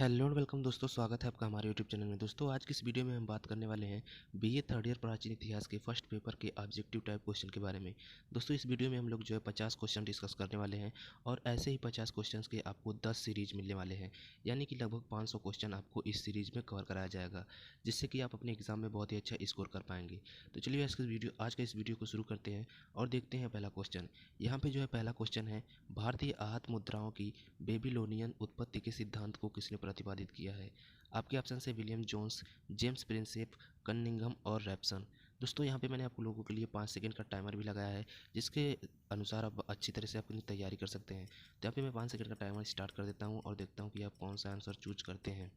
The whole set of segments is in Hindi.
हेलो एंड वेलकम दोस्तों, स्वागत है आपका हमारे यूट्यूब चैनल में। दोस्तों आज की इस वीडियो में हम बात करने वाले हैं बीए थर्ड ईयर प्राचीन इतिहास के फर्स्ट पेपर के ऑब्जेक्टिव टाइप क्वेश्चन के बारे में। दोस्तों इस वीडियो में हम लोग जो है 50 क्वेश्चन डिस्कस करने वाले हैं और ऐसे ही 50 क्वेश्चन के आपको 10 सीरीज मिलने वाले हैं, यानी कि लगभग 500 क्वेश्चन आपको इस सीरीज में कवर कराया जाएगा, जिससे कि आप अपने एग्जाम में बहुत ही अच्छा स्कोर कर पाएंगे। तो चलिए आज का इस वीडियो को शुरू करते हैं और देखते हैं पहला क्वेश्चन। यहाँ पे जो है पहला क्वेश्चन है, भारतीय आहत मुद्राओं की बेबीलोनियन उत्पत्ति के सिद्धांत को किसने प्रतिपादित किया है। आपके ऑप्शन है William Jones, James Prinsep, Cunningham और रैप्सन। दोस्तों यहाँ पे मैंने आप लोगों के लिए 5 सेकंड का टाइमर भी लगाया है, जिसके अनुसार आप अच्छी तरह से अपनी तैयारी कर सकते हैं। तो यहाँ पे मैं 5 सेकंड का टाइमर स्टार्ट कर देता हूँ और देखता हूँ कि आप कौन सा आंसर चूज करते हैं।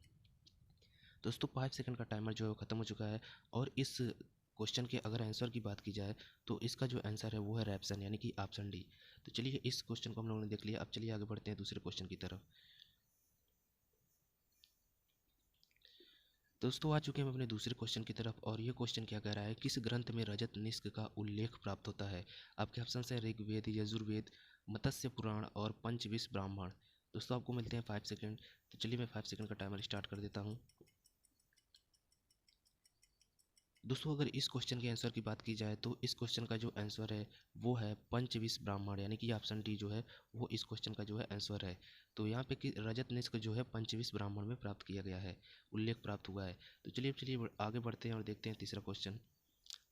दोस्तों 5 सेकंड का टाइमर जो है वो ख़त्म हो चुका है और इस क्वेश्चन के अगर आंसर की बात की जाए तो इसका जो आंसर है वो है रैप्सन, यानी कि ऑप्शन डी। तो चलिए इस क्वेश्चन को हम लोगों ने देख लिया, अब चलिए आगे बढ़ते हैं दूसरे क्वेश्चन की तरफ। दोस्तों आ चुके हैं हम अपने दूसरे क्वेश्चन की तरफ और ये क्वेश्चन क्या कह रहा है, किस ग्रंथ में रजत निष्क का उल्लेख प्राप्त होता है। आपके ऑप्शन है ऋग्वेद, यजुर्वेद, मत्स्य पुराण और पंचविश ब्राह्मण। दोस्तों आपको मिलते हैं 5 सेकंड। तो चलिए मैं 5 सेकंड का टाइमर स्टार्ट कर देता हूँ। दोस्तों अगर इस क्वेश्चन के आंसर की बात की जाए तो इस क्वेश्चन का जो आंसर है वो है पंचविश ब्राह्मण, यानी कि ऑप्शन डी जो है वो इस क्वेश्चन का जो है आंसर है। तो यहाँ पे कि रजत निष्क जो है पंचविश ब्राह्मण में प्राप्त किया गया है, उल्लेख प्राप्त हुआ है। तो चलिए आगे बढ़ते हैं और देखते हैं तीसरा क्वेश्चन।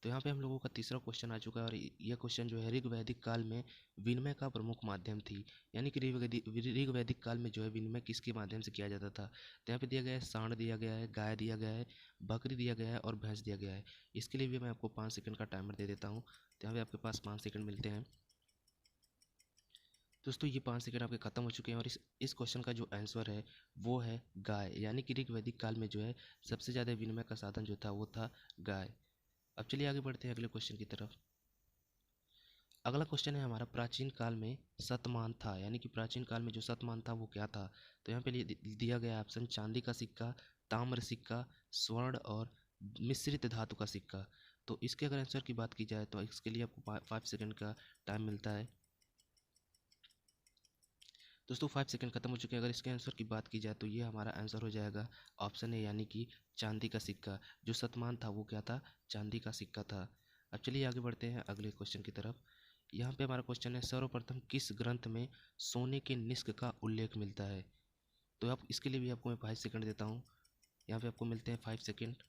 तो यहाँ पे हम लोगों का तीसरा क्वेश्चन आ चुका है और यह क्वेश्चन जो है ऋग्वैदिक काल में विनिमय का प्रमुख माध्यम थी, यानी कि ऋग्वैदिक काल में जो है विनिमय किसके माध्यम से किया जाता था। तो यहाँ पे दिया गया है सांड दिया गया है, गाय दिया गया है, बकरी दिया गया है और भैंस दिया गया है। इसके लिए भी मैं आपको 5 सेकंड का टाइमर दे देता हूँ। तो यहाँ पे आपके पास 5 सेकंड मिलते हैं। दोस्तों ये 5 सेकंड आपके ख़त्म हो चुके हैं और इस क्वेश्चन का जो आंसर है वो है गाय, यानी कि ऋग्वैदिक काल में जो है सबसे ज़्यादा विनिमय का साधन जो था वो था गाय। अब चलिए आगे बढ़ते हैं अगले क्वेश्चन की तरफ। अगला क्वेश्चन है हमारा, प्राचीन काल में शतमान था, यानी कि प्राचीन काल में जो शतमान था वो क्या था। तो यहाँ पे दिया गया ऑप्शन चांदी का सिक्का, ताम्र सिक्का, स्वर्ण और मिश्रित धातु का सिक्का। तो इसके अगर आंसर की बात की जाए तो इसके लिए आपको 5 सेकंड का टाइम मिलता है। दोस्तों 5 सेकंड खत्म हो चुके हैं। अगर इसके आंसर की बात की जाए तो ये हमारा आंसर हो जाएगा ऑप्शन ए, यानी कि चांदी का सिक्का। जो शतमान था वो क्या था, चांदी का सिक्का था। अब चलिए आगे बढ़ते हैं अगले क्वेश्चन की तरफ। यहाँ पे हमारा क्वेश्चन है, सर्वप्रथम किस ग्रंथ में सोने के निष्क का उल्लेख मिलता है। तो आप इसके लिए भी आपको मैं 5 सेकंड देता हूँ। यहाँ पे आपको मिलते हैं 5 सेकंड।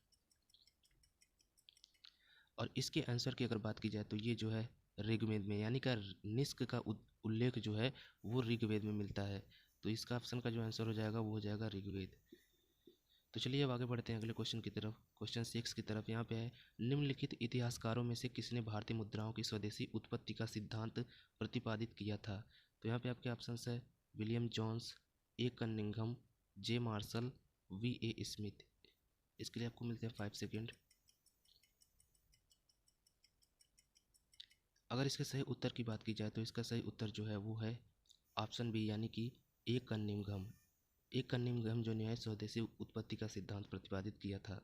और इसके आंसर की अगर बात की जाए तो ये जो है ऋग्वेद में, यानी कि निष्क का उल्लेख जो है वो ऋग्वेद में मिलता है। तो इसका ऑप्शन का जो आंसर हो जाएगा वो हो जाएगा ऋग्वेद। तो चलिए अब आगे बढ़ते हैं अगले क्वेश्चन की तरफ, क्वेश्चन 6 की तरफ। यहाँ पे है, निम्नलिखित इतिहासकारों में से किसने भारतीय मुद्राओं की स्वदेशी उत्पत्ति का सिद्धांत प्रतिपादित किया था। तो यहाँ पे आपके ऑप्शन है William Jones, A Cunningham, J Marshall, V A Smith. इसके लिए आपको मिलते हैं 5 सेकेंड। अगर इसके सही उत्तर की बात की जाए तो इसका सही उत्तर जो है वो है ऑप्शन बी, यानी कि ए कनिंघम। एक कनिंघम जो न्याय स्वदेशी उत्पत्ति का सिद्धांत प्रतिपादित किया था।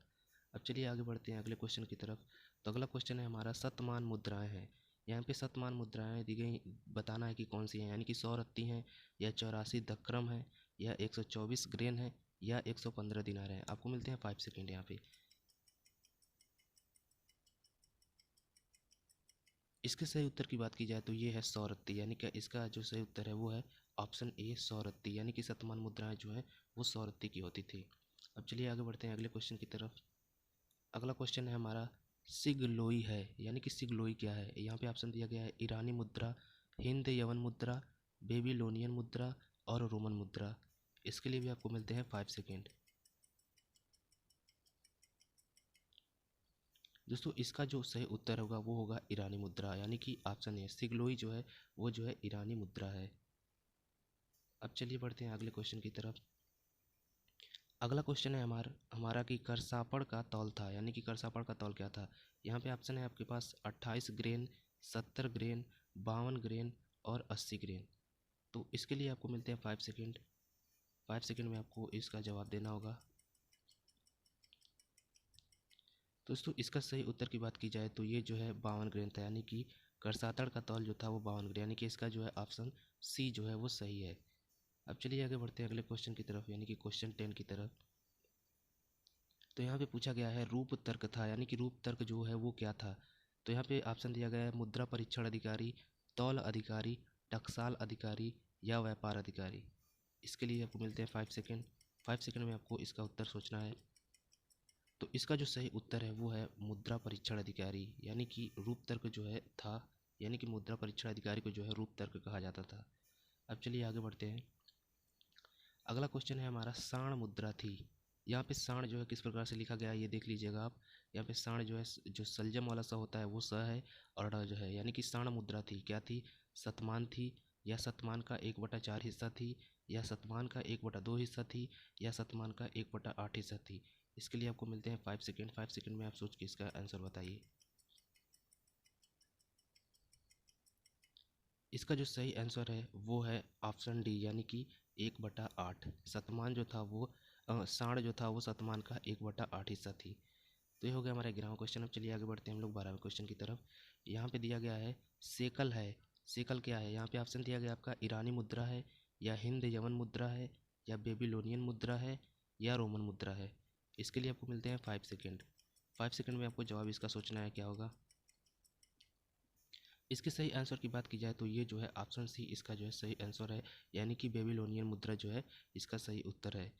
अब चलिए आगे बढ़ते हैं अगले क्वेश्चन की तरफ। तो अगला क्वेश्चन है हमारा, शतमान मुद्राएं हैं। यहाँ पे शतमान मुद्राएं दी गई, बताना है कि कौन सी हैं, यानी कि 100 रत्ती हैं या 84 दक्कम है या 124 ग्रेन है या 115 दिनार है। आपको मिलते हैं 5 सेकेंड यहाँ पे। इसके सही उत्तर की बात की जाए तो ये है 100 रत्ती, यानी कि इसका जो सही उत्तर है वो है ऑप्शन ए 100 रत्ती, यानी कि शतमान मुद्राएं जो है वो 100 रत्ती की होती थी। अब चलिए आगे बढ़ते हैं अगले क्वेश्चन की तरफ। अगला क्वेश्चन है हमारा, सिगलोई है, यानी कि सिगलोई क्या है। यहाँ पे ऑप्शन दिया गया है ईरानी मुद्रा, हिंद यवन मुद्रा, बेबीलोनियन मुद्रा और रोमन मुद्रा। इसके लिए भी आपको मिलते हैं 5 सेकेंड। दोस्तों इसका जो सही उत्तर होगा वो होगा ईरानी मुद्रा, यानी कि ऑप्शन ए सिगलोई जो है वो जो है ईरानी मुद्रा है। अब चलिए बढ़ते हैं अगले क्वेश्चन की तरफ। अगला क्वेश्चन है हमारा कि करसापड़ का तौल था, यानी कि करसापड़ का तौल क्या था। यहाँ पे ऑप्शन है आपके पास 28 ग्रेन, 70 ग्रेन, 52 ग्रेन और 80 ग्रेन। तो इसके लिए आपको मिलते हैं 5 सेकेंड। 5 सेकेंड में आपको इसका जवाब देना होगा। दोस्तों इसका सही उत्तर की बात की जाए तो ये जो है 52 ग्रेन था, यानी कि करसातड़ का तौल जो था वो 52 ग्रेन, यानी कि इसका जो है ऑप्शन सी जो है वो सही है। अब चलिए आगे बढ़ते हैं अगले क्वेश्चन की तरफ, यानी कि क्वेश्चन 10 की तरफ। तो यहाँ पे पूछा गया है रूप तर्क था, यानी कि रूप तर्क जो है वो क्या था। तो यहाँ पे ऑप्शन दिया गया है मुद्रा परीक्षण अधिकारी, तौल अधिकारी, टकसाल अधिकारी या व्यापार अधिकारी। इसके लिए आपको मिलते हैं 5 सेकेंड। 5 सेकेंड में आपको इसका उत्तर सोचना है। तो इसका जो सही उत्तर है वो है मुद्रा परीक्षण अधिकारी, यानी कि रूप तर्क जो है था, यानी कि मुद्रा परीक्षण अधिकारी को जो है रूप तर्क कहा जाता था। अब चलिए आगे बढ़ते हैं। अगला क्वेश्चन है हमारा साण मुद्रा थी। यहाँ पे साण जो है किस प्रकार से लिखा गया है ये देख लीजिएगा आप। यहाँ पे साण जो है जो सलजम वाला सा होता है वो स है, और ड़ जो है, यानी कि साण मुद्रा थी क्या थी, शतमान थी, या शतमान का 1/4 हिस्सा थी, या शतमान का 1/2 हिस्सा थी, या शतमान का 1/8 हिस्सा थी। इसके लिए आपको मिलते हैं 5 सेकेंड। 5 सेकेंड में आप सोच के इसका आंसर बताइए। इसका जो सही आंसर है वो है ऑप्शन डी, यानी कि 1/8। शतमान जो था वो साण जो था वो शतमान का 1/8 हिस्सा थी। तो ये हो गया हमारा 11वां क्वेश्चन। अब चलिए आगे बढ़ते हैं हम लोग 12वें क्वेश्चन की तरफ। यहाँ पे दिया गया है सेकल है। सेकल क्या है, यहाँ पे ऑप्शन दिया गया आपका ईरानी मुद्रा है, या हिंद यमन मुद्रा है, या बेबीलोनियन मुद्रा है, या रोमन मुद्रा है। इसके लिए आपको मिलते हैं 5 सेकेंड। 5 सेकेंड में आपको जवाब इसका सोचना है क्या होगा। इसके सही आंसर की बात की जाए तो ये जो है ऑप्शन सी इसका जो है सही आंसर है, यानी कि बेबीलोनियन मुद्रा जो है इसका सही उत्तर है।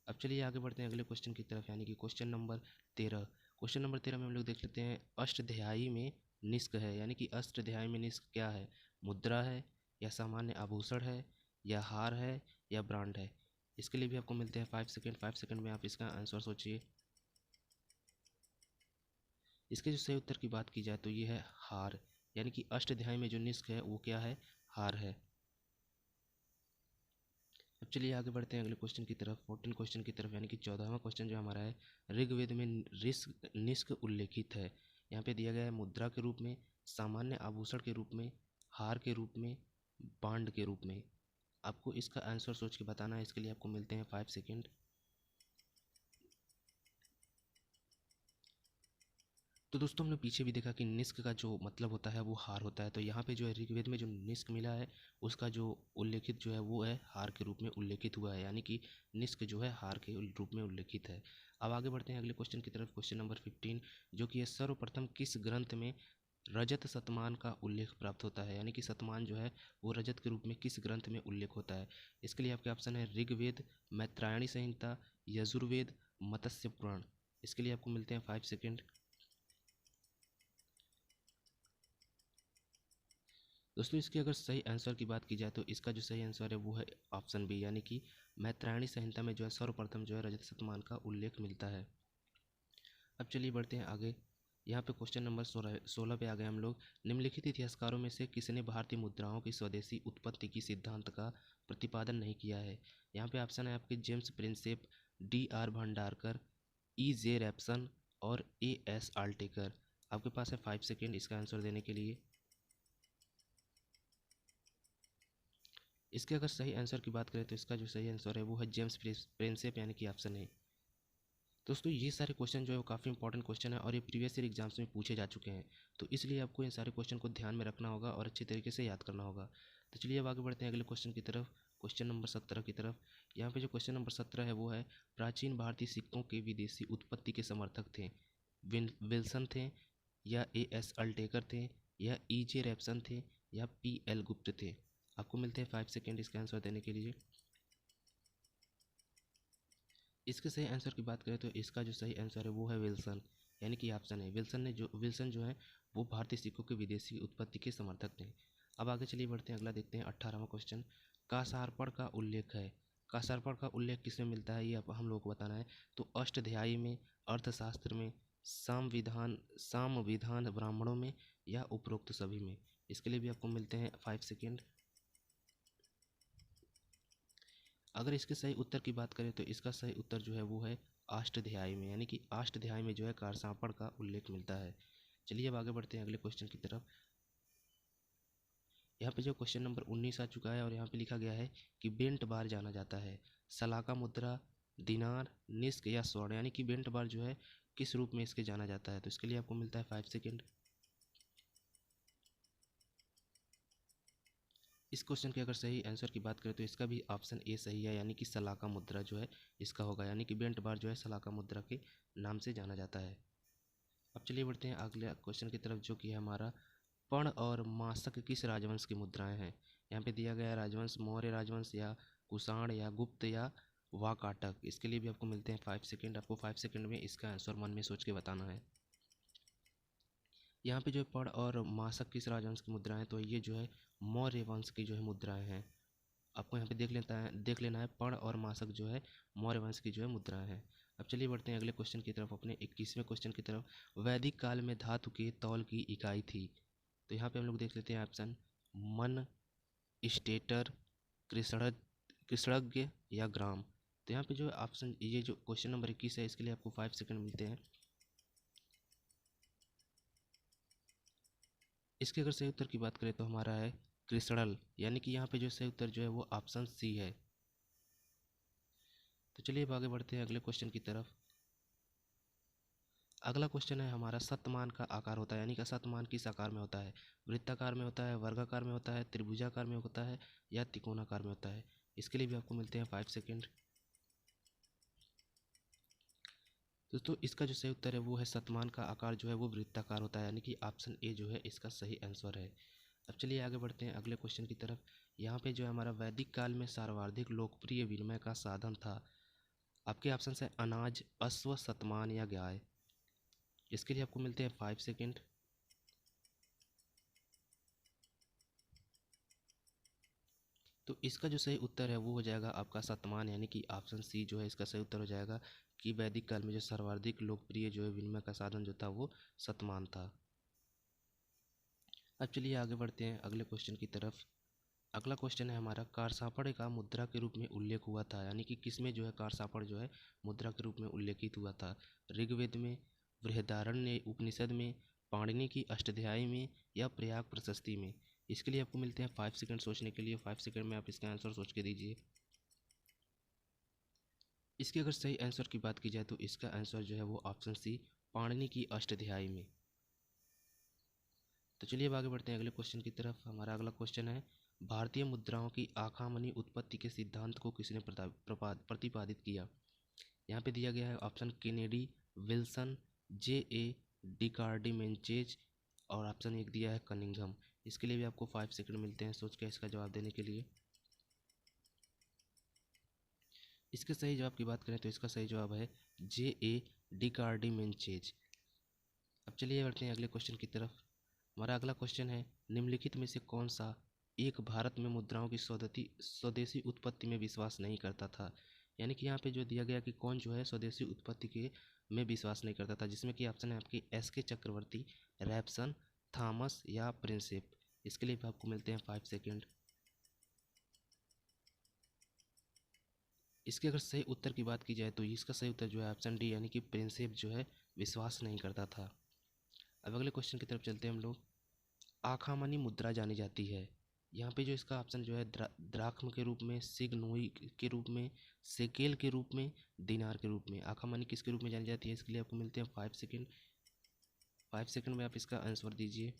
अब चलिए आगे बढ़ते हैं अगले क्वेश्चन की तरफ, यानी कि क्वेश्चन नंबर 13। क्वेश्चन नंबर 13 में हम लोग देख लेते हैं अष्टध्यायी में निष्क है, यानी कि अष्टध्यायी में निष्क क्या है, मुद्रा है, या सामान्य आभूषण है, या हार है, या ब्रांड है। इसके लिए भी आपको मिलते हैं 5 सेकेंड। 5 सेकेंड में आप इसका आंसर सोचिए। इसके जो सही उत्तर की बात की जाए तो ये है हार, यानी कि अष्टध्यायी में जो निष्क है वो क्या है, हार है। अब चलिए आगे बढ़ते हैं अगले क्वेश्चन की तरफ, 14 क्वेश्चन की तरफ, यानी कि 14वां क्वेश्चन जो हमारा है ऋग्वेद में निष्क उल्लेखित है। यहाँ पे दिया गया है मुद्रा के रूप में, सामान्य आभूषण के रूप में, हार के रूप में, बांड के रूप में। आपको इसका आंसर सोच के बताना है। इसके लिए आपको मिलते हैं 5 सेकेंड। तो दोस्तों हमने पीछे भी देखा कि निष्क का जो मतलब होता है वो हार होता है। तो यहाँ पे जो है ऋग्वेद में जो निष्क मिला है उसका जो उल्लेखित जो है वो है हार के रूप में उल्लेखित हुआ है, यानी कि निष्क जो है हार के रूप में उल्लेखित है। अब आगे बढ़ते हैं अगले क्वेश्चन की तरफ, क्वेश्चन नंबर 15, जो कि है सर्वप्रथम किस ग्रंथ में रजत शतमान का उल्लेख प्राप्त होता है, यानी कि शतमान जो है वो रजत के रूप में किस ग्रंथ में उल्लेख होता है। इसके लिए आपके ऑप्शन है ऋग्वेद, मैत्रायणी संहिता, यजुर्वेद, मत्स्य पुराण। इसके लिए आपको मिलते हैं 5 सेकेंड। दोस्तों इसके अगर सही आंसर की बात की जाए तो इसका जो सही आंसर है वो है ऑप्शन बी, यानी कि मैत्रायणी संहिता में जो है सर्वप्रथम जो है रजत शतमान का उल्लेख मिलता है। अब चलिए बढ़ते हैं आगे। यहाँ पे क्वेश्चन नंबर 16 पे आ गए हम लोग। निम्नलिखित इतिहासकारों में से किसने भारतीय मुद्राओं की स्वदेशी उत्पत्ति की सिद्धांत का प्रतिपादन नहीं किया है। यहाँ पे ऑप्शन है आपके James Prinsep, D.R. Bhandarkar, E.J. Raphson और A.S. आल्टेकर। आपके पास है 5 सेकेंड इसका आंसर देने के लिए। इसके अगर सही आंसर की बात करें तो इसका जो सही आंसर है वो है जेम्स प्रिंसेप, यानी कि ऑप्शन है। दोस्तों ये सारे क्वेश्चन जो है वो काफ़ी इंपॉर्टेंट क्वेश्चन है और ये प्रीवियस ईयर एग्जाम्स में पूछे जा चुके हैं। तो इसलिए आपको इन सारे क्वेश्चन को ध्यान में रखना होगा और अच्छे तरीके से याद करना होगा। तो चलिए अब आगे बढ़ते हैं अगले क्वेश्चन की तरफ, क्वेश्चन नंबर 17 की तरफ। यहाँ पे जो क्वेश्चन नंबर 17 है वो है प्राचीन भारतीय सिक्कों के विदेशी उत्पत्ति के समर्थक थे विल्सन थे, या A.S. अल्टेकर थे, या E.J. रैप्सन थे, या P.L. गुप्त थे। आपको मिलते हैं 5 सेकेंड इसका आंसर देने के लिए। इसके सही आंसर की बात करें तो इसका जो सही आंसर है वो है विल्सन, यानी कि ऑप्शन है। विल्सन जो है वो भारतीय सिक्कों के विदेशी उत्पत्ति के समर्थक थे। अब आगे चलिए बढ़ते हैं, अगला देखते हैं 18वां क्वेश्चन। कासारपड़ का उल्लेख है। कासारपड़ का उल्लेख किसमें मिलता है ये अब हम लोग को बताना है। तो अष्टध्यायी में, अर्थशास्त्र में, साम विधान ब्राह्मणों में, या उपरोक्त सभी में। इसके लिए भी आपको मिलते हैं 5 सेकेंड। अगर इसके सही उत्तर की बात करें तो इसका सही उत्तर जो है वो है अष्टध्यायी में, यानी कि अष्टध्यायी में जो है कारसापड़ का उल्लेख मिलता है। चलिए अब आगे बढ़ते हैं अगले क्वेश्चन की तरफ। यहाँ पे जो क्वेश्चन नंबर 19 आ चुका है और यहाँ पे लिखा गया है कि बेंट बार जाना जाता है सलाका मुद्रा, दिनार, निस्क या स्वर्ण, यानी कि बेंट बार जो है किस रूप में इसके जाना जाता है। तो इसके लिए आपको मिलता है 5 सेकेंड। इस क्वेश्चन के अगर सही आंसर की बात करें तो इसका भी ऑप्शन ए सही है, यानी कि सलाका मुद्रा जो है इसका होगा, यानी कि बेंट बार जो है सलाका मुद्रा के नाम से जाना जाता है। अब चलिए बढ़ते हैं अगले क्वेश्चन की तरफ, जो कि है हमारा पण और माशक किस राजवंश की मुद्राएं हैं। यहाँ पे दिया गया है राजवंश मौर्य राजवंश या कुषाण या गुप्त या वाकाटक। इसके लिए भी आपको मिलते हैं 5 सेकेंड। आपको 5 सेकेंड में इसका आंसर मन में सोच के बताना है। यहाँ पे जो है पण और माशक किस राजवंश की मुद्राएं हैं, तो ये जो है मौर्य वंश की जो है मुद्राएं हैं। आपको यहाँ पे देख लेना है पण और माशक जो है मौर्य वंश की जो है मुद्राएं हैं। अब चलिए बढ़ते हैं अगले क्वेश्चन की तरफ, अपने 21वें क्वेश्चन की तरफ। वैदिक काल में धातु के तौल की इकाई थी। तो यहाँ पे हम लोग देख लेते हैं ऑप्शन मन, स्टेटर, कृष्णज कृष्णज्ञ या ग्राम। तो यहाँ पे जो ऑप्शन, ये जो क्वेश्चन नंबर 21 है, इसके लिए आपको 5 सेकंड मिलते हैं। इसके अगर सही उत्तर की बात करें तो हमारा है कृष्णल, यानी कि यहाँ पे जो सही उत्तर जो है वो ऑप्शन सी है। तो चलिए अब आगे बढ़ते हैं अगले क्वेश्चन की तरफ। अगला क्वेश्चन है हमारा शतमान का आकार होता है, यानी कि शतमान किस आकार में होता है। वृत्ताकार में होता है, वर्गाकार में होता है, त्रिभुजाकार में होता है या त्रिकोणाकार में होता है। इसके लिए भी आपको मिलते हैं 5 सेकेंड। दोस्तों इसका जो सही उत्तर है वो है शतमान का आकार जो है वो वृत्ताकार होता है, यानी कि ऑप्शन ए जो है इसका सही आंसर है। अब चलिए आगे बढ़ते हैं अगले क्वेश्चन की तरफ। यहाँ पे जो है हमारा वैदिक काल में सर्वाधिक लोकप्रिय विनिमय का साधन था। आपके ऑप्शन है अनाज, अश्व, शतमान या गाय। इसके लिए आपको मिलते हैं 5 सेकेंड। तो इसका जो सही उत्तर है वो हो जाएगा आपका शतमान, यानी कि ऑप्शन सी जो है इसका सही उत्तर हो जाएगा कि वैदिक काल में जो सर्वाधिक लोकप्रिय जो है विनिमय का साधन जो था वो शतमान था। अब चलिए आगे बढ़ते हैं अगले क्वेश्चन की तरफ। अगला क्वेश्चन है हमारा कारसापड़ का मुद्रा के रूप में उल्लेख हुआ था, यानी कि किसमें जो है कारसापड़ जो है मुद्रा के रूप में उल्लेखित हुआ था। ऋग्वेद में, बृहदारण्य उपनिषद में, पाणिनि की अष्टाध्यायी में या प्रयाग प्रशस्ति में। इसके लिए आपको मिलते हैं 5 सेकंड सोचने के लिए। 5 सेकंड में आप इसका आंसर सोच के दीजिए। इसके अगर सही आंसर की बात की जाए तो इसका आंसर जो है वो ऑप्शन सी, पाणिनि की अष्टाध्यायी में। तो चलिए अब आगे बढ़ते हैं अगले क्वेश्चन की तरफ। हमारा अगला क्वेश्चन है भारतीय मुद्राओं की आखामनी उत्पत्ति के सिद्धांत को किसने प्रतिपादित किया। यहाँ पे दिया गया है ऑप्शन केनेडी, विल्सन, जे ए डिकार्डिमेंचेज और ऑप्शन एक दिया है कनिंघम। इसके लिए भी आपको 5 सेकंड मिलते हैं सोच के इसका जवाब देने के लिए। इसके सही जवाब की बात करें तो इसका सही जवाब है जे ए डिकार्डिमेंचेज। अब चलिए बढ़ते हैं अगले क्वेश्चन की तरफ। हमारा अगला क्वेश्चन है निम्नलिखित में से कौन सा एक भारत में मुद्राओं की स्वदेशी उत्पत्ति में विश्वास नहीं करता था। यानी कि यहाँ पे जो दिया गया कि कौन जो है स्वदेशी उत्पत्ति के में विश्वास नहीं करता था, जिसमें कि ऑप्शन है आपकी एस के चक्रवर्ती, रैप्सन, थॉमस या प्रिंसेप। इसके लिए भी आपको मिलते हैं 5 सेकेंड। इसके अगर सही उत्तर की बात की जाए तो इसका सही उत्तर जो है ऑप्शन डी, यानी कि प्रिंसेप जो है विश्वास नहीं करता था। अब अगले क्वेश्चन की तरफ चलते हैं हम लोग। आखामनी मुद्रा जानी जाती है। यहाँ पे जो इसका ऑप्शन जो है द्राख्म के रूप में, सिग्नोई के रूप में, सेकेल के रूप में, दिनार के रूप में। आखामनी किसके रूप में जानी जाती है, इसके लिए आपको मिलते हैं 5 सेकेंड। 5 सेकेंड में आप इसका आंसर दीजिए।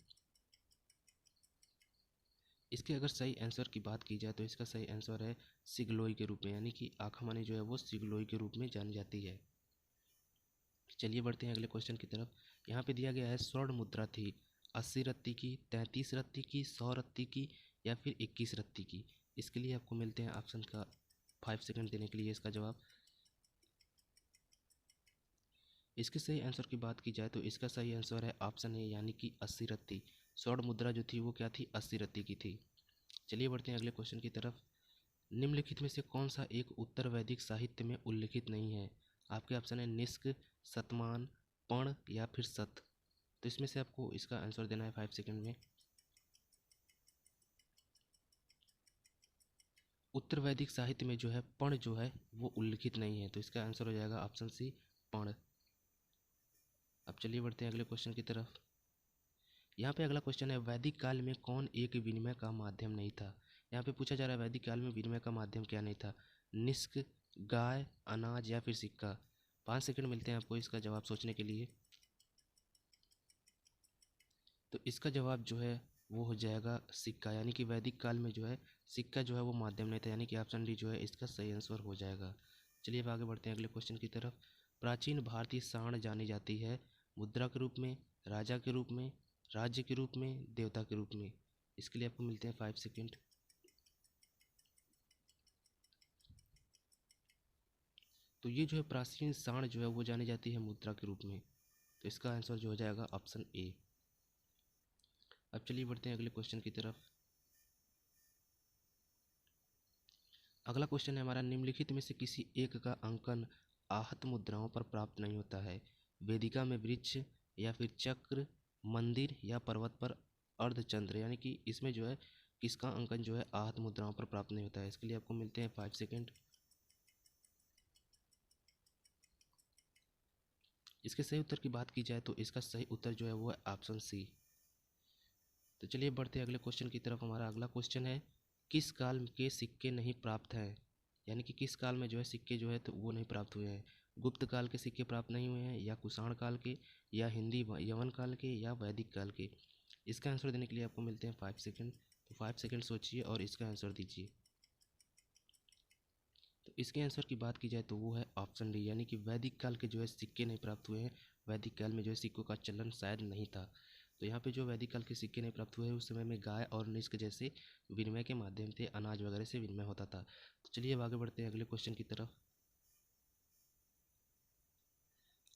इसके अगर सही आंसर की बात की जाए तो इसका सही आंसर है सिग्लोई के रूप में, यानी कि आखामनी जो है वो सिग्लोई के रूप में जानी जाती है। चलिए बढ़ते हैं अगले क्वेश्चन की तरफ। यहाँ पे दिया गया है स्वर्ण मुद्रा थी 80 रत्ती की, 33 रत्ती की, 100 रत्ती की या फिर 21 रत्ती की। इसके लिए आपको मिलते हैं ऑप्शन का 5 सेकंड देने के लिए इसका जवाब। इसके सही आंसर की बात की जाए तो इसका सही आंसर है ऑप्शन ए, यानी कि 80 रत्ती। स्वर्ण मुद्रा जो थी वो क्या थी, 80 रत्ती की थी। चलिए बढ़ते हैं अगले क्वेश्चन की तरफ। निम्नलिखित में से कौन सा एक उत्तर वैदिक साहित्य में उल्लिखित नहीं है। आपके ऑप्शन है निष्क, शतमान, पण या फिर सत। तो इसमें से आपको इसका आंसर देना है 5 सेकंड में। उत्तर वैदिक साहित्य में जो है पण जो है वो उल्लिखित नहीं है, तो इसका आंसर हो जाएगा ऑप्शन सी, पण। अब चलिए बढ़ते हैं अगले क्वेश्चन की तरफ। यहाँ पे अगला क्वेश्चन है वैदिक काल में कौन एक विनिमय का माध्यम नहीं था। यहाँ पे पूछा जा रहा है वैदिक काल में विनिमय का माध्यम क्या नहीं था, निष्क, गाय, अनाज या फिर सिक्का। 5 सेकंड मिलते हैं आपको इसका जवाब सोचने के लिए। तो इसका जवाब जो है वो हो जाएगा सिक्का, यानी कि वैदिक काल में जो है सिक्का जो है वो माध्यम नहीं था, यानी कि ऑप्शन डी जो है इसका सही आंसर हो जाएगा। चलिए अब आगे बढ़ते हैं अगले क्वेश्चन की तरफ। प्राचीन भारतीय साण जानी जाती है मुद्रा के रूप में, राजा के रूप में, राज्य के रूप में, देवता के रूप में। इसके लिए आपको मिलते हैं 5 सेकेंड। तो ये जो है प्राचीन साण जो है वो जानी जाती है मुद्रा के रूप में, तो इसका आंसर जो हो जाएगा ऑप्शन ए। अब चलिए बढ़ते हैं अगले क्वेश्चन की तरफ। अगला क्वेश्चन है हमारा, निम्नलिखित में से किसी एक का अंकन आहत मुद्राओं पर प्राप्त नहीं होता है? वेदिका में वृक्ष, या फिर चक्र, मंदिर, या पर्वत पर अर्धचंद्र, यानी कि इसमें जो है किसका अंकन जो है आहत मुद्राओं पर प्राप्त नहीं होता है? इसके लिए आपको मिलते हैं 5 सेकेंड। इसके सही उत्तर की बात की जाए तो इसका सही उत्तर जो है वो है ऑप्शन सी। तो चलिए बढ़ते हैं अगले क्वेश्चन की तरफ। हमारा अगला क्वेश्चन है, किस काल के सिक्के नहीं प्राप्त हैं? यानी कि किस काल में जो है सिक्के जो है तो वो नहीं प्राप्त हुए हैं? गुप्त काल के सिक्के प्राप्त नहीं हुए हैं, या कुषाण काल के, या यवन काल के, या वैदिक काल के? इसका आंसर देने के लिए आपको मिलते हैं 5 सेकंड। तो 5 सेकंड सोचिए और इसका आंसर दीजिए। तो इसके आंसर की बात की जाए तो वो है ऑप्शन डी, यानी कि वैदिक काल के जो है सिक्के नहीं प्राप्त हुए हैं। वैदिक काल में जो है सिक्कों का चलन शायद नहीं था। तो यहाँ पे जो वैदिक काल के सिक्के नहीं प्राप्त हुए उस समय में गाय और निष्क जैसे विनिमय के माध्यम से अनाज वगैरह से विनिमय होता था। तो चलिए अब आगे बढ़ते हैं अगले क्वेश्चन की तरफ।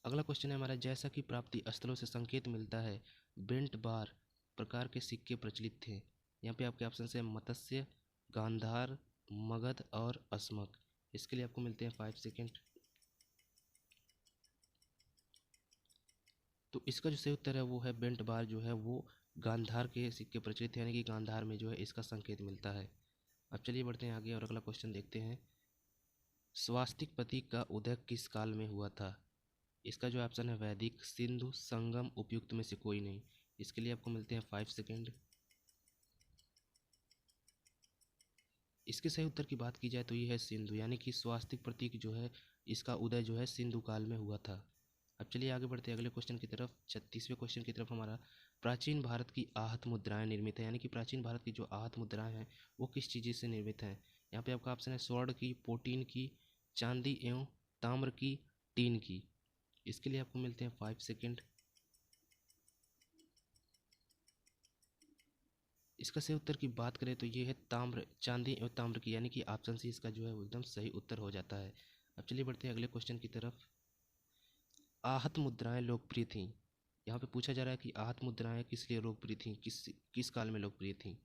अगला क्वेश्चन है हमारा, जैसा कि प्राप्ति स्थलों से संकेत मिलता है बेंट बार प्रकार के सिक्के प्रचलित थे। यहाँ पे आपके ऑप्शन है मत्स्य, गांधार, मगध और अस्मक। इसके लिए आपको मिलते हैं 5 सेकेंड। तो इसका जो सही उत्तर है वो है बेंट बार जो है वो गांधार के सिक्के प्रचलित है, यानी कि गांधार में जो है इसका संकेत मिलता है। अब चलिए बढ़ते हैं आगे और अगला क्वेश्चन देखते हैं। स्वास्तिक प्रतीक का उदय किस काल में हुआ था? इसका जो ऑप्शन है वैदिक, सिंधु, संगम, उपयुक्त में से कोई नहीं। इसके लिए आपको मिलते हैं 5 सेकेंड। इसके सही उत्तर की बात की जाए तो ये है सिंधु, यानी कि स्वास्तिक प्रतीक जो है इसका उदय जो है सिंधु काल में हुआ था। अब चलिए आगे बढ़ते हैं अगले क्वेश्चन की तरफ। 36वें क्वेश्चन की तरफ हमारा, प्राचीन भारत की आहत मुद्राएं निर्मित है, यानी कि प्राचीन भारत की जो आहत मुद्राएं हैं वो किस चीज़ से निर्मित हैं? यहाँ पे आपका ऑप्शन है स्वर्ण की, पोटीन की, चांदी एवं ताम्र की, टीन की। इसके लिए आपको मिलते हैं 5 सेकेंड। इसका सही उत्तर की बात करें तो ये है ताम्र, चांदी और ताम्र की, यानी कि ऑप्शन सी इसका जो है वो एकदम सही उत्तर हो जाता है। अब चलिए बढ़ते हैं अगले क्वेश्चन की तरफ। आहत मुद्राएं लोकप्रिय थीं। यहाँ पे पूछा जा रहा है कि आहत मुद्राएं किस लिए लोकप्रिय थीं, किस किस काल में लोकप्रिय थीं?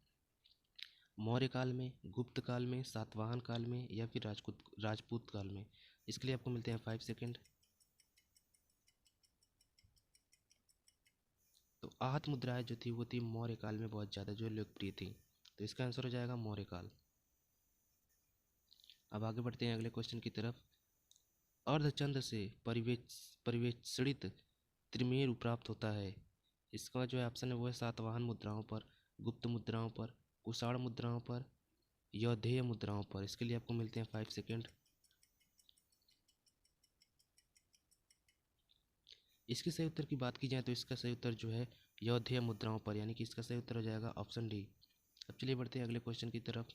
मौर्य काल में, गुप्त काल में, सातवाहन काल में, या फिर राजपूत काल में? इसके लिए आपको मिलते हैं 5 सेकेंड। तो आहत मुद्राएं जो थी वो थी मौर्य काल में बहुत ज़्यादा जो लोकप्रिय थी, तो इसका आंसर हो जाएगा मौर्य काल। अब आगे बढ़ते हैं अगले क्वेश्चन की तरफ। अर्धचंद्र से परिवेष्टित त्रिमेरु प्राप्त होता है। इसका जो ऑप्शन है वो है सातवाहन मुद्राओं पर, गुप्त मुद्राओं पर, कुषाण मुद्राओं पर, यौधेय मुद्राओं पर। इसके लिए आपको मिलते हैं 5 सेकेंड। इसके सही उत्तर की बात की जाए तो इसका सही उत्तर जो है यौधेय मुद्राओं पर, यानी कि इसका सही उत्तर हो जाएगा ऑप्शन डी। अब चलिए बढ़ते हैं अगले क्वेश्चन की तरफ।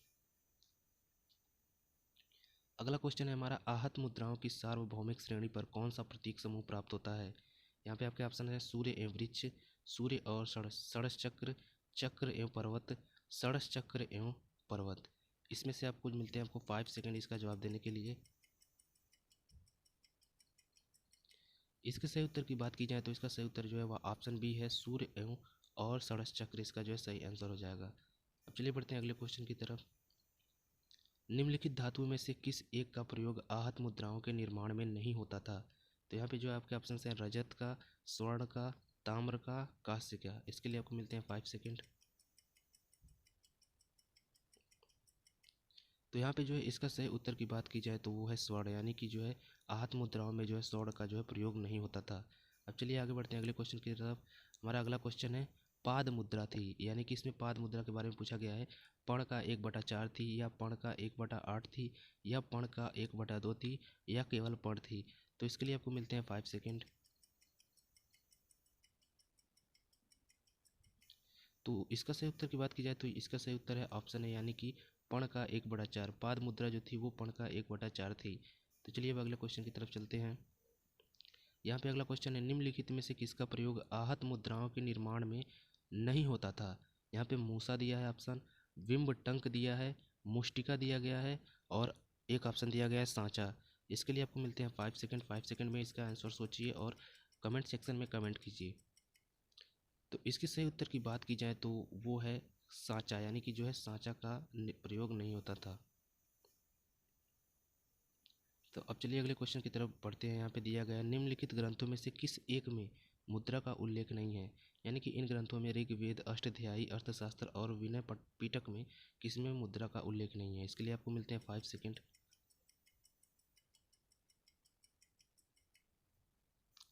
अगला क्वेश्चन है हमारा, आहत मुद्राओं की सार्वभौमिक श्रेणी पर कौन सा प्रतीक समूह प्राप्त होता है? यहाँ पे आपके ऑप्शन है सूर्य एवं वृक्ष, सूर्य और षड़श चक्र, चक्र एवं पर्वत, षड़श चक्र एवं पर्वत। इसमें से आपको मिलते हैं आपको 5 सेकंड इसका जवाब देने के लिए। इसके सही उत्तर की बात की जाए तो इसका सही उत्तर जो है वह ऑप्शन बी है, सूर्य एवं और षड़श चक्र इसका जो है सही आंसर हो जाएगा। अब चलिए बढ़ते हैं अगले क्वेश्चन की तरफ। निम्नलिखित धातुओं में से किस एक का प्रयोग आहत मुद्राओं के निर्माण में नहीं होता था? तो यहाँ पे जो आपके ऑप्शन हैं रजत का, स्वर्ण का, ताम्र का, कांस्य का। इसके लिए आपको मिलते हैं 5 सेकेंड। तो यहाँ पे जो है इसका सही उत्तर की बात की जाए तो वो है स्वर्ण, यानी कि जो है आहत मुद्राओं में जो है स्वर्ण का जो है प्रयोग नहीं होता था। अब चलिए आगे बढ़ते हैं अगले क्वेश्चन की तरफ। हमारा अगला क्वेश्चन है, पाद मुद्रा थी, यानी कि इसमें पाद मुद्रा के बारे में पूछा गया है। पर्ण का 1/4 थी, या पर्ण का 1/8 थी, या पर्ण का 1/2 थी, या केवल पर्ण थी? तो इसके लिए आपको मिलते हैं 5 सेकेंड। तो इसका सही उत्तर की बात की जाए तो इसका सही उत्तर है ऑप्शन है, यानी कि पर्ण का 1/4। पाद मुद्रा जो थी वो पर्ण का 1/4 थी। तो चलिए अब अगले क्वेश्चन की तरफ चलते हैं। यहाँ पे अगला क्वेश्चन है, निम्नलिखित में से किसका प्रयोग आहत मुद्राओं के निर्माण में नहीं होता था। यहाँ पे मूसा दिया है ऑप्शन, विम्ब टंक दिया है, मुष्टिका दिया गया है, और एक ऑप्शन दिया गया है सांचा। इसके लिए आपको मिलते हैं 5 सेकंड। 5 सेकंड में इसका आंसर सोचिए और कमेंट सेक्शन में कमेंट कीजिए। तो इसके सही उत्तर की बात की जाए तो वो है सांचा, यानी कि जो है सांचा का प्रयोग नहीं होता था। तो अब चलिए अगले क्वेश्चन की तरफ बढ़ते हैं। यहाँ पे दिया गया निम्नलिखित ग्रंथों में से किस एक में मुद्रा का उल्लेख नहीं है। यानी कि इन ग्रंथों में ऋग्वेद, अष्टाध्यायी, अर्थशास्त्र और विनय पिटक में किसमें मुद्रा का उल्लेख नहीं है। इसके लिए आपको मिलते हैं 5 सेकंड।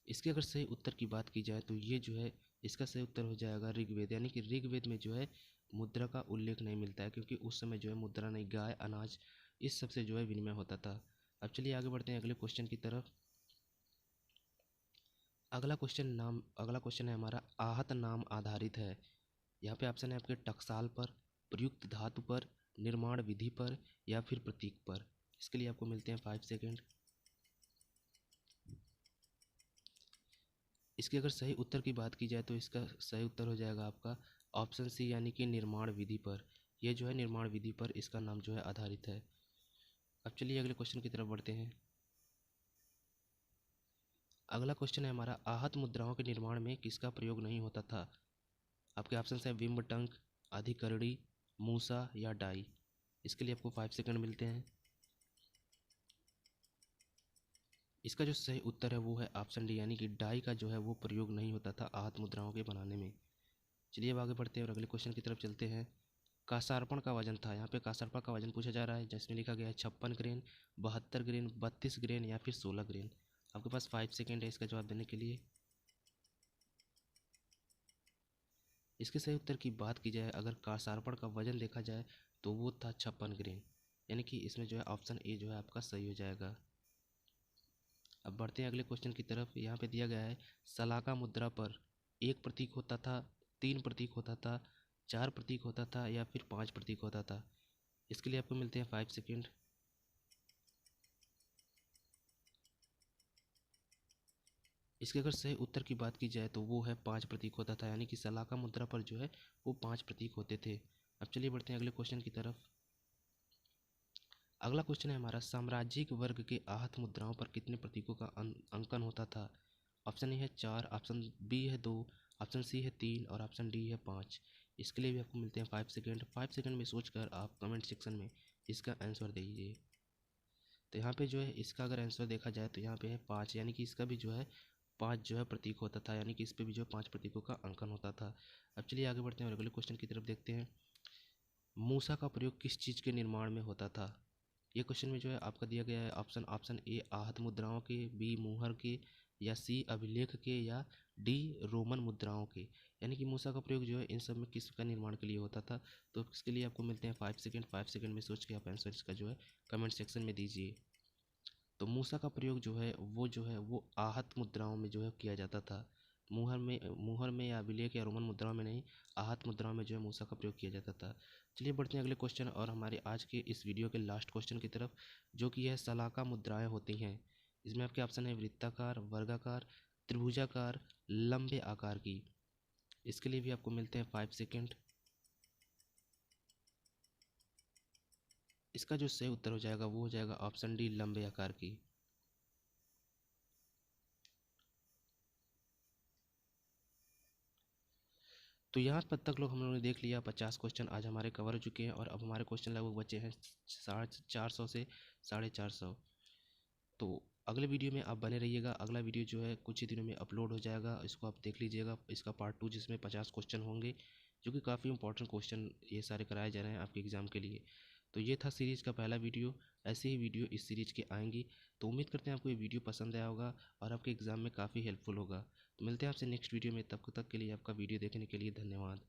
इसके अगर सही उत्तर की बात की जाए तो ये जो है इसका सही उत्तर हो जाएगा ऋग्वेद। यानी कि ऋग्वेद में जो है मुद्रा का उल्लेख नहीं मिलता है, क्योंकि उस समय जो है मुद्रा नहीं, गाय, अनाज, इस सब से जो है विनिमय होता था। अब चलिए आगे बढ़ते हैं अगले क्वेश्चन की तरफ। अगला क्वेश्चन है हमारा आहत नाम आधारित है। यहाँ पे ऑप्शन है आपके टकसाल पर, प्रयुक्त धातु पर, निर्माण विधि पर, या फिर प्रतीक पर। इसके लिए आपको मिलते हैं 5 सेकंड। इसके अगर सही उत्तर की बात की जाए तो इसका सही उत्तर हो जाएगा आपका ऑप्शन सी, यानी कि निर्माण विधि पर। यह जो है निर्माण विधि पर इसका नाम जो है आधारित है। अब चलिए अगले क्वेश्चन की तरफ बढ़ते हैं। अगला क्वेश्चन है हमारा, आहत मुद्राओं के निर्माण में किसका प्रयोग नहीं होता था। आपके ऑप्शन है विम्ब टंक, अधिकरणी, मूसा या डाई। इसके लिए आपको 5 सेकंड मिलते हैं। इसका जो सही उत्तर है वो है ऑप्शन डी, यानी कि डाई का जो है वो प्रयोग नहीं होता था आहत मुद्राओं के बनाने में। चलिए अब आगे बढ़ते हैं और अगले क्वेश्चन की तरफ चलते हैं। कासार्पण का वजन था। यहाँ पे कासार्पण का वजन पूछा जा रहा है, जिसमें लिखा गया है 56 ग्रेन, 72 ग्रेन, 32 ग्रेन या फिर 16 ग्रेन। आपके पास 5 सेकंड है इसका जवाब देने के लिए। इसके सही उत्तर की बात की जाए, अगर कासार्पण का वजन देखा जाए तो वो था 56 ग्रेन, यानी कि इसमें जो है ऑप्शन ए जो है आपका सही हो जाएगा। अब बढ़ते हैं अगले क्वेश्चन की तरफ। यहाँ पे दिया गया है, सलाका मुद्रा पर 1 प्रतीक होता था, 3 प्रतीक होता था, 4 प्रतीक होता था या फिर 5 प्रतीक होता था। इसके लिए आपको मिलते हैं 5 सेकंड। इसके अगर सही उत्तर की बात की जाए तो वो है 5 प्रतीक होता था, यानी कि सलाका मुद्रा पर जो है वो 5 प्रतीक होते थे। अब चलिए बढ़ते हैं अगले क्वेश्चन की तरफ। अगला क्वेश्चन है हमारा, साम्राज्यिक वर्ग के आहत मुद्राओं पर कितने प्रतीकों का अंकन होता था। ऑप्शन ए है 4, ऑप्शन बी है 2, ऑप्शन सी है 3 और ऑप्शन डी है 5। इसके लिए भी आपको मिलते हैं 5 सेकंड। 5 सेकंड में सोचकर आप कमेंट सेक्शन में इसका आंसर दीजिए। तो यहाँ पे जो है इसका अगर आंसर देखा जाए तो यहाँ पे है 5, यानी कि इसका भी जो है 5 जो है प्रतीक होता था, यानी कि इस पे भी जो है 5 प्रतीकों का अंकन होता था। अब चलिए आगे बढ़ते हैं और अगले क्वेश्चन की तरफ देखते हैं। मूसा का प्रयोग किस चीज़ के निर्माण में होता था। ये क्वेश्चन में जो है आपका दिया गया है ऑप्शन, ऑप्शन ए आहत मुद्राओं के, बी मुहर के, या सी अभिलेख के, या डी रोमन मुद्राओं के। यानी कि मूसा का प्रयोग जो है इन सब में किसका निर्माण के लिए होता था। तो इसके लिए आपको मिलते हैं 5 सेकंड। 5 सेकंड में सोच के आप आंसर इसका जो है कमेंट सेक्शन में दीजिए। तो मूसा का प्रयोग जो है वो आहत मुद्राओं में जो है किया जाता था। मुहर में या अभिलेख या रोमन मुद्राओं में नहीं, आहत मुद्राओं में जो है मूसा का प्रयोग किया जाता था। चलिए बढ़ते हैं अगले क्वेश्चन और हमारे आज के इस वीडियो के लास्ट क्वेश्चन की तरफ, जो कि है सलाका मुद्राएं होती हैं। इसमें आपके ऑप्शन है वृत्ताकार, वर्गाकार, त्रिभुजाकार, लंबे आकार की। इसके लिए भी आपको मिलते हैं 5 सेकंड। इसका जो सही उत्तर हो जाएगा वो हो जाएगा ऑप्शन डी, लंबे आकार की। तो यहाँ पर तक लोग हम लोगों ने देख लिया 50 क्वेश्चन आज हमारे कवर हो चुके हैं, और अब हमारे क्वेश्चन लगभग बचे हैं 450 से 450। तो अगले वीडियो में आप बने रहिएगा। अगला वीडियो जो है कुछ ही दिनों में अपलोड हो जाएगा, इसको आप देख लीजिएगा। इसका पार्ट 2 जिसमें 50 क्वेश्चन होंगे, जो कि काफ़ी इंपॉर्टेंट क्वेश्चन ये सारे कराए जा रहे हैं आपके एग्ज़ाम के लिए। तो ये था सीरीज़ का पहला वीडियो। ऐसे ही वीडियो इस सीरीज़ के आएंगी। तो उम्मीद करते हैं आपको ये वीडियो पसंद आया होगा और आपके एग्ज़ाम में काफ़ी हेल्पफुल होगा। तो मिलते हैं आपसे नेक्स्ट वीडियो में, तब तक के लिए आपका वीडियो देखने के लिए धन्यवाद।